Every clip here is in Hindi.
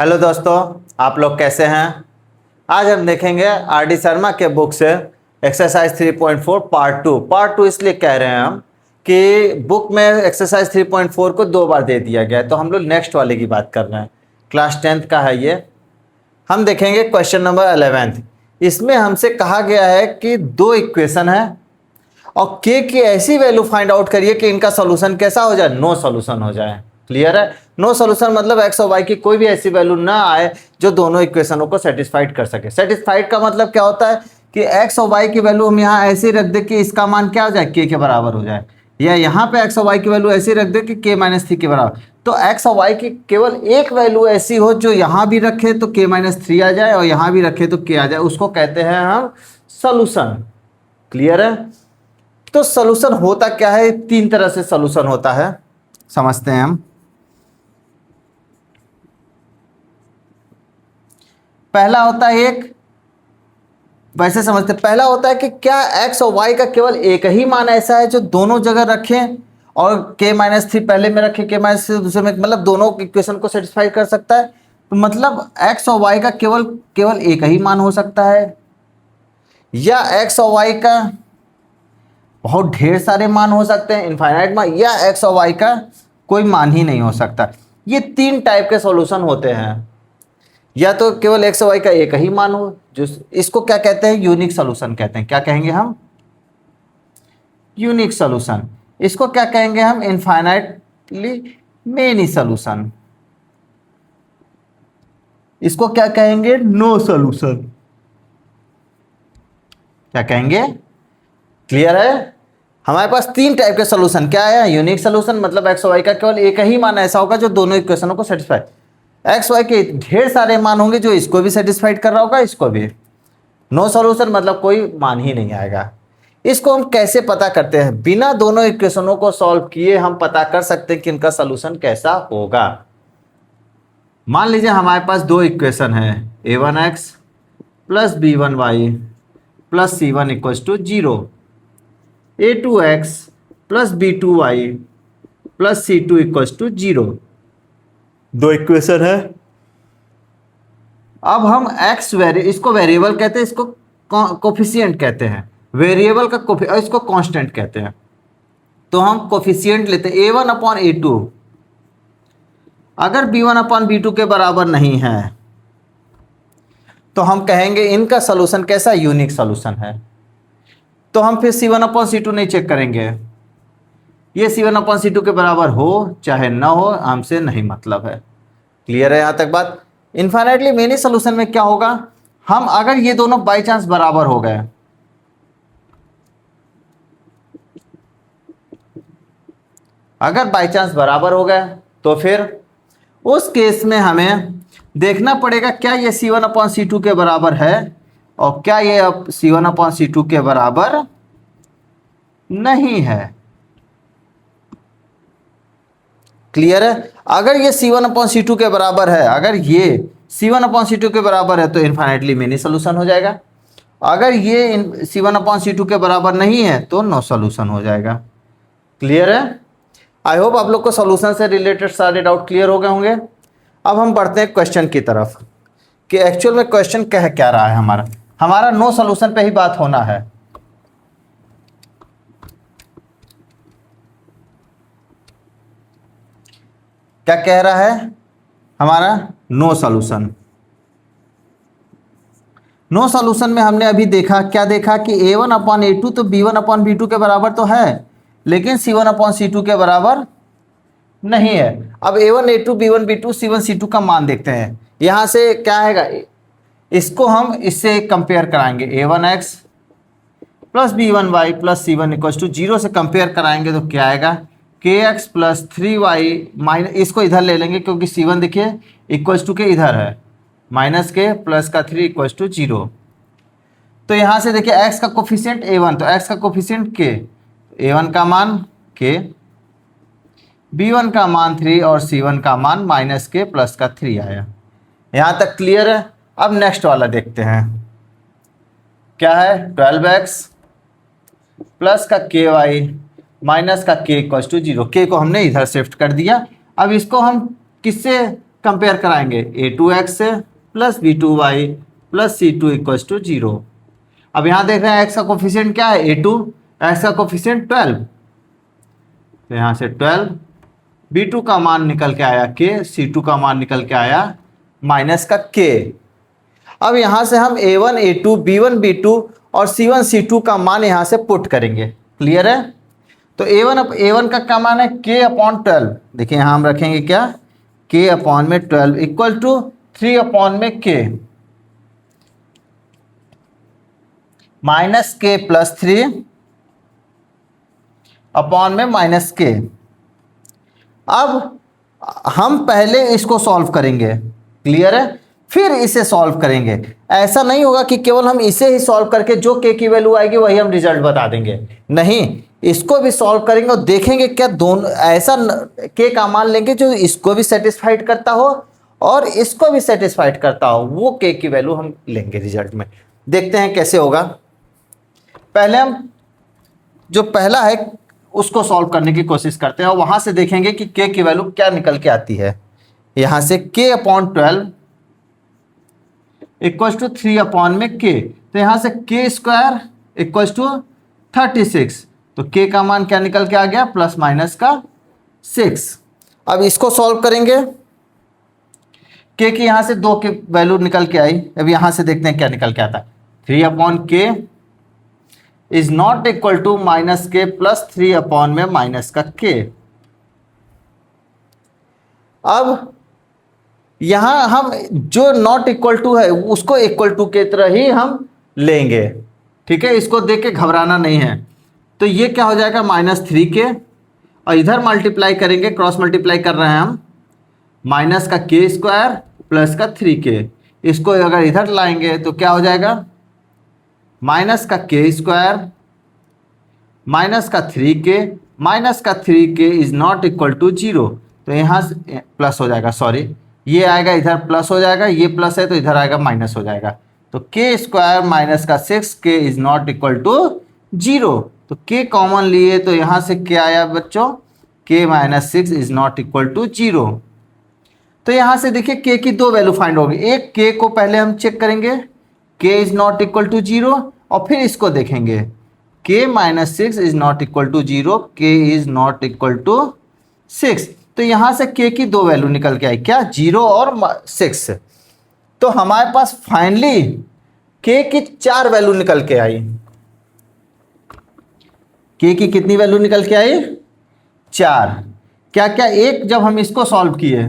हेलो दोस्तों, आप लोग कैसे हैं। आज हम देखेंगे आर डी शर्मा के बुक से एक्सरसाइज 3.4 पार्ट टू इसलिए कह रहे हैं हम कि बुक में एक्सरसाइज 3.4 को 2 बार दे दिया गया है, तो हम लोग नेक्स्ट वाले की बात कर रहे हैं। क्लास 10th का है ये। हम देखेंगे क्वेश्चन नंबर 11। इसमें हमसे कहा गया है कि 2 इक्वेशन है और k की ऐसी वैल्यू फाइंड आउट करिए कि इनका सोल्यूशन कैसा हो जाए, नो सोल्यूशन हो जाए। क्लियर है। नो सोल्यूशन मतलब x और y की कोई भी ऐसी वैल्यू ना आए जो दोनों इक्वेशनों को सेटिस्फाइड कर सके। सेटिस्फाइड का मतलब क्या होता है कि x और y की वैल्यू हम यहाँ ऐसे रख दे कि इसका मान क्या हो जाए, k के बराबर हो जाए, या यहाँ पे x और y की वैल्यू ऐसे रख दे कि k-3 के बराबर। तो x और y की केवल एक वैल्यू ऐसी हो जो यहाँ भी रखे तो k-3 आ जाए और यहाँ भी रखे तो k आ जाए, उसको कहते हैं हम सोल्यूशन। क्लियर है। तो सोल्यूशन होता क्या है, 3 तरह से सोल्यूशन होता है, समझते हैं हम। पहला होता है वैसे समझते, पहला होता है कि क्या x और y का केवल एक ही मान ऐसा है जो दोनों जगह रखें और k-3 पहले में रखे k-3 दूसरे में, मतलब दोनों इक्वेशन को सेटिस्फाई कर सकता है। तो मतलब x और y का केवल एक ही मान हो सकता है, या x और y का बहुत ढेर सारे मान हो सकते हैं, इनफाइनाइट मान, या x और y का कोई मान ही नहीं हो सकता। ये 3 टाइप के सॉल्यूशन होते हैं। या तो केवल x और y का एक ही मान हो, जो इसको क्या कहते हैं, यूनिक सॉल्यूशन कहते हैं। क्या कहेंगे हम, यूनिक सॉल्यूशन। इसको क्या कहेंगे हम, इनफाइनाइटली मेनी सॉल्यूशन। इसको क्या कहेंगे, नो सॉल्यूशन। क्या कहेंगे, क्लियर है। हमारे पास 3 टाइप के सॉल्यूशन क्या है, यूनिक सॉल्यूशन मतलब x और y का केवल एक ही मान ऐसा होगा जो दोनों इक्वेशनों को सेटिस्फाई, एक्स वाई के ढेर सारे मान होंगे जो इसको भी सेटिस्फाइड कर रहा होगा, इसको भी। नो सॉल्यूशन मतलब कोई मान ही नहीं आएगा। इसको हम कैसे पता करते हैं, बिना दोनों इक्वेशनों को सॉल्व किए हम पता कर सकते हैं कि इनका सॉल्यूशन कैसा होगा। मान लीजिए हमारे पास 2 इक्वेशन है, a1x plus b1y plus c1 equal to 0, a2x plus b2y plus c2 equal to 0। 2 equation है। अब हम इसको वेरिएबल कहते हैं, इसको कोफिशिएंट कहते हैं। वेरिएबल का इसको कांस्टेंट कहते हैं। तो हम कोफिशिएंट लेते हैं a1/a2। अगर b1/b2 के बराबर नहीं है तो हम कहेंगे इनका सॉल्यूशन कैसा, यूनिक सॉल्यूशन है। तो हम फिर c1/c2 नहीं चेक करेंगे, ये c1/c2 के बराबर हो चाहे ना हो हमसे नहीं मतलब है। क्लियर है यहां तक बात। इनफाइनाइटली मेनी सोल्यूशन में क्या होगा, हम अगर ये दोनों बाई चांस बराबर हो गए, अगर बाई चांस बराबर हो गए तो फिर उस केस में हमें देखना पड़ेगा क्या ये c1/c2 के बराबर है और क्या ये c1/c2 के बराबर नहीं है। क्लियर है। अगर ये c1/c2 के बराबर है, अगर ये c1/c2 के बराबर है तो इनफाइनाइटली मेनी सोल्यूशन हो जाएगा। अगर ये c1/c2 के बराबर नहीं है तो नो सोल्यूशन हो जाएगा। क्लियर है। आई होप आप लोग को सोल्यूशन से रिलेटेड सारे डाउट क्लियर हो गए होंगे। अब हम बढ़ते हैं क्वेश्चन की तरफ कि एक्चुअल में क्वेश्चन कह क्या रहा है। हमारा नो सोल्यूशन पे ही बात होना है। क्या कह रहा है हमारा, नो सॉल्यूशन। नो सॉल्यूशन में हमने अभी देखा, क्या देखा कि a1/a2 तो b1/b2 के बराबर तो है, लेकिन c1/c2 के बराबर नहीं है। अब a1 a2 b1 b2 c1 c2 का मान देखते हैं। यहां से क्या आएगा, इसको हम इससे कंपेयर कराएंगे, a1x plus b1y plus c1 equal to 0 से कंपेयर कराएंगे तो क्या आएगा, kx प्लस 3y माइनस, इसको इधर ले लेंगे क्योंकि c1 देखिए इक्वल्स टू के इधर है, माइनस के प्लस का 3 इक्वल्स टू 0। तो यहाँ से देखिए x का कोफिशिएंट a1, तो x का कोफिशिएंट k, a1 का मान k, b1 का मान 3 और c1 का मान माइनस के प्लस का 3 आया। यहाँ तक क्लियर है। अब नेक्स्ट वाला देखते हैं क्या है, 12x प्लस का ky माइनस का k इक्वल टू 0। के को हमने इधर शिफ्ट कर दिया। अब इसको हम किससे कंपेयर कराएंगे a2x से plus b2y plus c2 equals to 0। अब यहाँ देख रहे हैं x का कोफिशिएंट क्या है a2, x का कोफिशिएंट 12, तो यहाँ से 12, b2 का मान निकल के आया k, c2 का मान निकल के आया माइनस का k। अब यहाँ से हम a1 a2 b1 b2 और c1 c2 का मान यहाँ से पुट करेंगे। क्लियर है? तो a1 का क्या मान है k अपॉन 12। देखिए यहाँ हम रखेंगे क्या, k अपॉन में 12 इक्वल टू 3 अपॉन में k minus k plus 3 upon में माइनस k। अब हम पहले इसको सॉल्व करेंगे, क्लियर है, फिर इसे सॉल्व करेंगे। ऐसा नहीं होगा कि केवल हम इसे ही सॉल्व करके जो k की वैल्यू आएगी वही हम रिजल्ट बता देंगे, नहीं, इसको भी सॉल्व करेंगे और देखेंगे क्या दोनों ऐसा k का मान लेंगे जो इसको भी सेटिस्फाइड करता हो और इसको भी सेटिस्फाइड करता हो, वो k की वैल्यू हम लेंगे रिजल्ट में। देखते हैं कैसे होगा। पहले हम जो पहला है उसको सॉल्व करने की कोशिश करते हैं और वहां से देखेंगे कि k की वैल्यू क्या निकल के आती है। यहां से k upon 12 equals to 3 upon में k, तो यहां से k स्क्वायर इक्वल्स टू 36, तो k का मान क्या निकल के आ गया प्लस माइनस का 6। अब इसको सॉल्व करेंगे, k की यहां से 2 की वैल्यू निकल के आई। अब यहां से देखते हैं क्या निकल के आता है। 3 upon k is not equal to minus k plus 3 upon में माइनस का k। अब यहां हम जो नॉट इक्वल टू है उसको इक्वल टू के तरह ही हम लेंगे, ठीक है, इसको देख के घबराना नहीं है। तो ये क्या हो जाएगा -3k और इधर मल्टीप्लाई करेंगे, क्रॉस मल्टीप्लाई कर रहे हैं हम, माइनस का k स्क्वायर प्लस का 3k। इसको अगर इधर लाएंगे तो क्या हो जाएगा माइनस का k स्क्वायर माइनस का 3k माइनस का 3k is not equal to 0। तो यहाँ से प्लस हो जाएगा, सॉरी, ये आएगा इधर प्लस हो जाएगा, ये प्लस है तो इधर आएगा माइनस हो जाएगा। तो k स्क्वायर माइनस का 6k is not equal to 0। तो k कॉमन लिए तो यहाँ से क्या आया बच्चों, k minus 6 is not equal to 0। तो यहाँ से देखिए k की 2 वैल्यू फाइंड होगी। एक k को पहले हम चेक करेंगे, k is not equal to 0, और फिर इसको देखेंगे k minus 6 is not equal to 0, k is not equal to 6। तो यहां से k की 2 वैल्यू निकल के आई, क्या 0 और 6। तो हमारे पास फाइनली k की 4 वैल्यू निकल के आई। k की कितनी वैल्यू निकल के आई 4। क्या क्या, एक जब हम इसको सॉल्व किए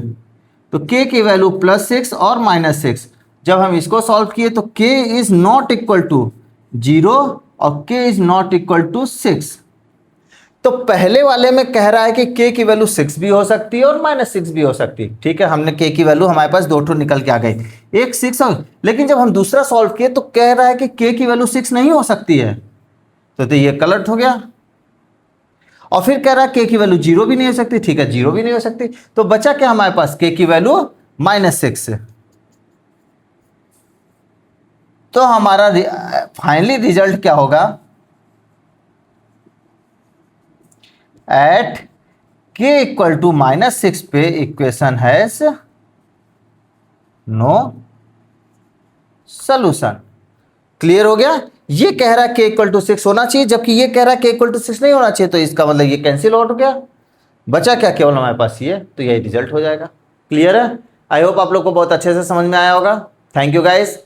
तो k की वैल्यू +6 और -6, जब हम इसको सॉल्व किए तो k is not equal to 0 और k is not equal to 6। तो पहले वाले में कह रहा है कि k की वैल्यू 6 भी हो सकती है और -6 भी हो सकती है, ठीक है, हमने k की वैल्यू हमारे पास 2 ठो निकल के आ गई, एक 6 और, लेकिन जब हम दूसरा सॉल्व किए तो कह रहा है कि k की वैल्यू 6 नहीं हो सकती है, तो ये कलर्ट हो गया। और फिर कह रहा है k की वैल्यू 0 भी नहीं हो सकती, ठीक है, 0 भी नहीं हो सकती, तो बचा क्या हमारे पास k की वैल्यू -6। तो हमारा फाइनली रिजल्ट क्या होगा, एट k इक्वल टू -6 पे equation has no solution. Clear हो गया? ये कह रहा है k इक्वल टू 6 होना चाहिए, जबकि ये कह रहा है k इक्वल टू 6 नहीं होना चाहिए, तो इसका मतलब ये कैंसिल आउट हो गया। बचा क्या केवल हमारे पास ये, तो यही रिजल्ट हो जाएगा। क्लियर है? आई होप आप लोग को बहुत अच्छे से समझ में आया होगा। Thank you guys.